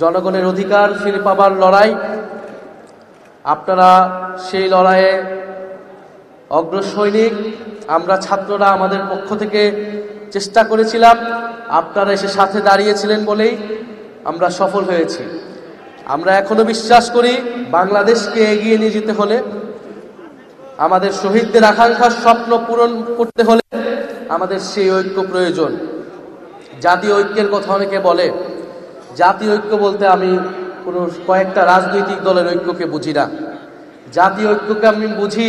জনগণের অধিকার ফিরে পাবার লড়াই। আপনারা সেই লড়াইয়ে অগ্রসৈনিক। আমরা ছাত্ররা আমাদের পক্ষ থেকে চেষ্টা করেছিলাম, আপনারা এসে সাথে দাঁড়িয়েছিলেন বলেই আমরা সফল হয়েছি। আমরা এখনো বিশ্বাস করি, বাংলাদেশকে এগিয়ে নিয়ে যেতে হলে, আমাদের শহীদদের আকাঙ্ক্ষার স্বপ্ন পূরণ করতে হলে আমাদের সেই ঐক্য প্রয়োজন। জাতীয় ঐক্যের কথা অনেকে বলে, জাতীয় ঐক্য বলতে আমি কোনো কয়েকটা রাজনৈতিক দলের ঐক্যকে বুঝি না। জাতীয় ঐক্যকে আমি বুঝি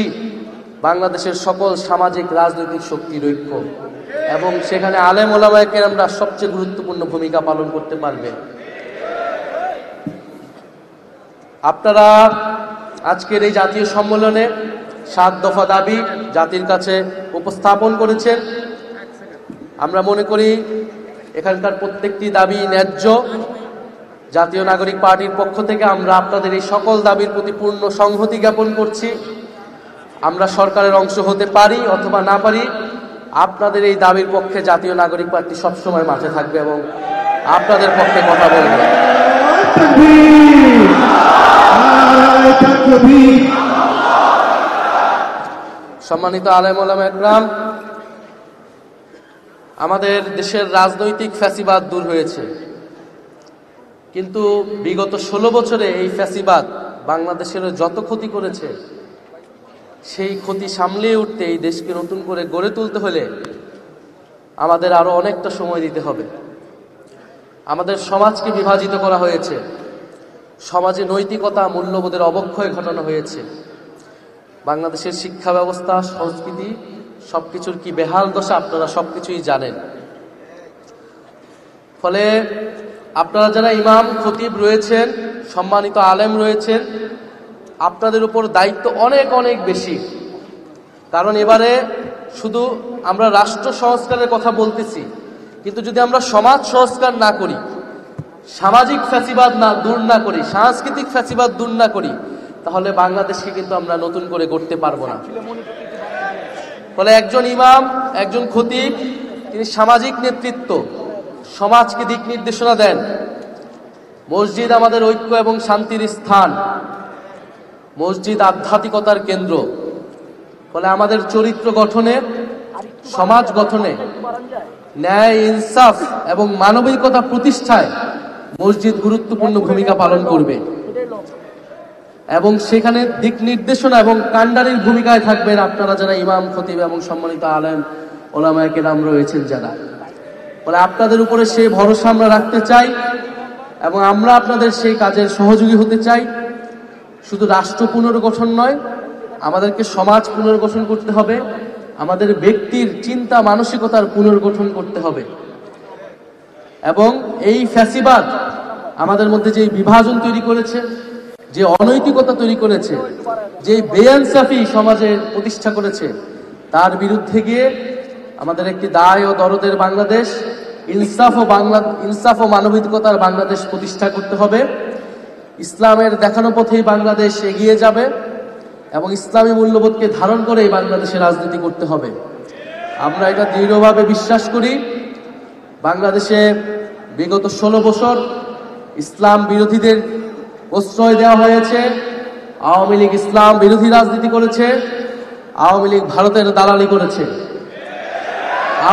বাংলাদেশের সকল সামাজিক রাজনৈতিক শক্তির ঐক্য, এবং সেখানে আলেম ওলামায়ে কেরামরা সবচেয়ে গুরুত্বপূর্ণ ভূমিকা পালন করতে পারবে। আপনারা আজকের এই জাতীয় সম্মেলনে 7 দফা দাবি জাতির কাছে উপস্থাপন করেছেন। আমরা মনে করি এখানকার প্রত্যেকটি দাবি ন্যায্য। জাতীয় নাগরিক পার্টির পক্ষ থেকে আমরা আপনাদের এই সকল দাবির প্রতি পূর্ণ সংহতি জ্ঞাপন করছি। আমরা সরকারের অংশ হতে পারি অথবা না পারি, আপনাদের এই দাবির পক্ষে জাতীয় নাগরিক পার্টি সবসময় মাঠে থাকবে এবং আপনাদের পক্ষে কথা বলবে। সম্মানিত আলেম ওলামায়ে কেরাম, আমাদের দেশের রাজনৈতিক ফ্যাসিবাদ দূর হয়েছে, কিন্তু বিগত 16 বছরে এই ফ্যাসিবাদ বাংলাদেশের যত ক্ষতি করেছে, সেই ক্ষতি সামলিয়ে উঠতে এই দেশকে নতুন করে গড়ে তুলতে হলে আমাদের আরো অনেকটা সময় দিতে হবে। আমাদের সমাজকে বিভাজিত করা হয়েছে, সমাজে নৈতিকতা মূল্যবোধের অবক্ষয় ঘটানো হয়েছে। বাংলাদেশের শিক্ষা ব্যবস্থা, সংস্কৃতি সবকিছুর কি বেহাল দশা আপনারা সবকিছুই জানেন। ফলে আপনারা যারা ইমাম খতিব রয়েছেন, সম্মানিত আলেম রয়েছেন, আপনাদের উপর দায়িত্ব অনেক অনেক বেশি। কারণ এবারে শুধু আমরা রাষ্ট্র সংস্কারের কথা বলতেছি, কিন্তু যদি আমরা সমাজ সংস্কার না করি, সামাজিক ফ্যাসিবাদ দূর না করি, সাংস্কৃতিক ফ্যাসিবাদ দূর না করি, তাহলে বাংলাদেশকে কিন্তু আমরা নতুন করে গড়তে পারবো না। ফলে একজন ইমাম, একজন খতিব, তিনি সামাজিক নেতৃত্ব, সমাজকে দিক নির্দেশনা দেন। মসজিদ আমাদের ঐক্য এবং শান্তির স্থান, মসজিদ আধ্যাত্মিকতার কেন্দ্র। ফলে আমাদের চরিত্র গঠনে, সমাজ গঠনে, ন্যায়, ইনসাফ এবং মানবিকতা প্রতিষ্ঠায় মসজিদ গুরুত্বপূর্ণ ভূমিকা পালন করবে, এবং সেখানে দিক নির্দেশনা এবং কান্ডারির ভূমিকায় থাকবেন আপনারা যারা ইমাম খতিব এবং সম্মানিত আলেম ওলামায়ে কেরাম রয়েছেন যারা। ফলে আপনাদের উপরে সেই ভরসা আমরা রাখতে চাই এবং আমরা আপনাদের সেই কাজের সহযোগী হতে চাই। শুধু রাষ্ট্র পুনর্গঠন নয়, আমাদেরকে সমাজ পুনর্গঠন করতে হবে, আমাদের ব্যক্তির চিন্তা মানসিকতার পুনর্গঠন করতে হবে। এবং এই ফ্যাসিবাদ আমাদের মধ্যে যে বিভাজন তৈরি করেছে, যে অনৈতিকতা তৈরি করেছে, যে বেইনসাফি সমাজে প্রতিষ্ঠা করেছে, তার বিরুদ্ধে গিয়ে আমাদের একটি দায় ও দরদের বাংলাদেশ, ইনসাফ ও মানবিকতার বাংলাদেশ প্রতিষ্ঠা করতে হবে। ইসলামের দেখানো পথেই বাংলাদেশ এগিয়ে যাবে এবং ইসলামী মূল্যবোধকে ধারণ করে এই বাংলাদেশে রাজনীতি করতে হবে। আমরা এটা দৃঢ়ভাবে বিশ্বাস করি। বাংলাদেশে বিগত 16 বছর ইসলাম বিরোধীদের প্রশ্রয় দেওয়া হয়েছে। আওয়ামী লীগ ইসলাম বিরোধী রাজনীতি করেছে, আওয়ামী লীগ ভারতের দালালি করেছে।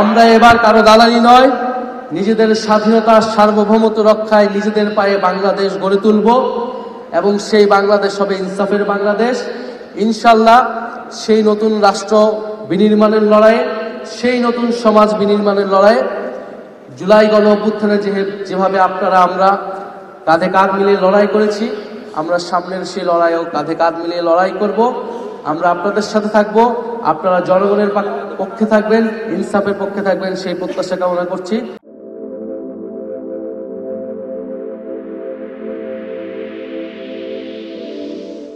আমরা এবার কারো দালালি নয়, নিজেদের স্বাধীনতা সার্বভৌমত্ব রক্ষায় নিজেদের পায়ে বাংলাদেশ গড়ে তুলব এবং সেই বাংলাদেশ হবে ইনসাফের বাংলাদেশ। ইনশাল্লাহ সেই নতুন রাষ্ট্র বিনির্মাণের লড়াইয়ে, সেই নতুন সমাজ বিনির্মাণের লড়াইয়ে জুলাই গণ অভ্যুত্থানে যেভাবে আপনারা আমরা কাঁধে কাঁধ মিলিয়ে লড়াই করেছি, আমরা সামনের সেই লড়াইও কাঁধে কাঁধ মিলিয়ে লড়াই করব। আমরা আপনাদের সাথে থাকব, আপনারা জনগণের পক্ষে থাকবেন, ইনসাফের পক্ষে থাকবেন, সেই প্রত্যাশা কামনা করছি।